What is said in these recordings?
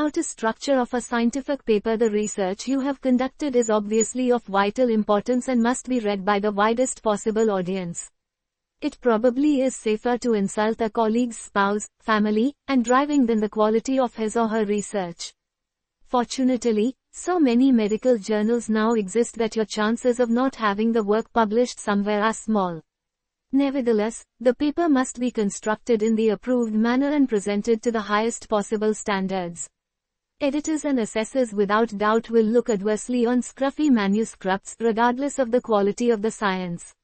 How to structure of a scientific paper. The research you have conducted is obviously of vital importance and must be read by the widest possible audience. It probably is safer to insult a colleague's spouse, family, and driving than the quality of his or her research. Fortunately, so many medical journals now exist that your chances of not having the work published somewhere are small. Nevertheless, the paper must be constructed in the approved manner and presented to the highest possible standards. Editors and assessors without doubt will look adversely on scruffy manuscripts regardless of the quality of the science.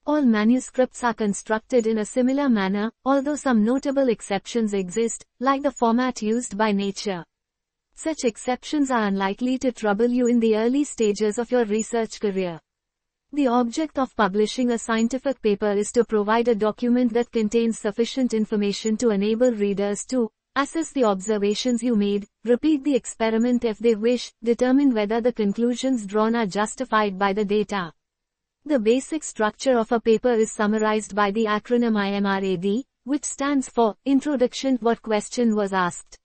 All manuscripts are constructed in a similar manner, although some notable exceptions exist, like the format used by Nature. Such exceptions are unlikely to trouble you in the early stages of your research career. The object of publishing a scientific paper is to provide a document that contains sufficient information to enable readers to assess the observations you made, repeat the experiment if they wish, determine whether the conclusions drawn are justified by the data. The basic structure of a paper is summarized by the acronym IMRAD, which stands for Introduction. What question was asked?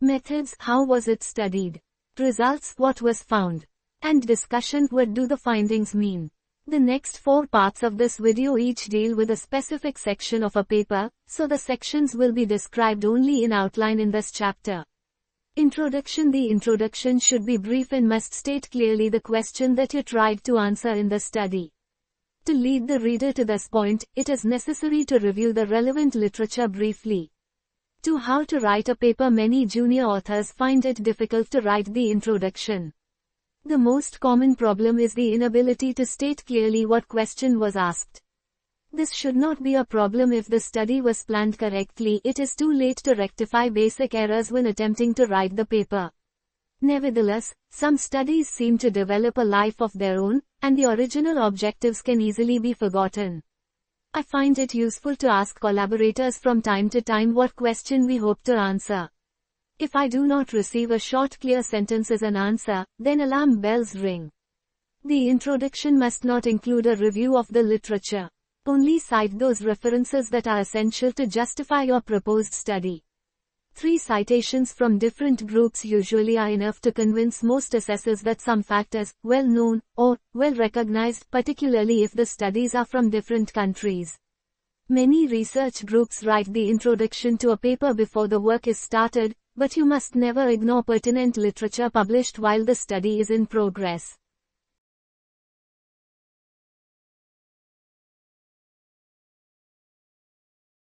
Methods. How was it studied? Results. What was found? And discussion. What do the findings mean? The next 4 parts of this video each deal with a specific section of a paper, so the sections will be described only in outline in this chapter. Introduction. The introduction should be brief and must state clearly the question that you tried to answer in the study. To lead the reader to this point, it is necessary to review the relevant literature briefly. To how to write a paper. Many junior authors find it difficult to write the introduction. The most common problem is the inability to state clearly what question was asked. This should not be a problem if the study was planned correctly. It is too late to rectify basic errors when attempting to write the paper. Nevertheless, some studies seem to develop a life of their own, and the original objectives can easily be forgotten. I find it useful to ask collaborators from time to time what question we hope to answer. If I do not receive a short clear sentence as an answer, then alarm bells ring. The introduction must not include a review of the literature. Only cite those references that are essential to justify your proposed study. 3 citations from different groups usually are enough to convince most assessors that some fact is well known or well recognized, particularly if the studies are from different countries. Many research groups write the introduction to a paper before the work is started, but you must never ignore pertinent literature published while the study is in progress.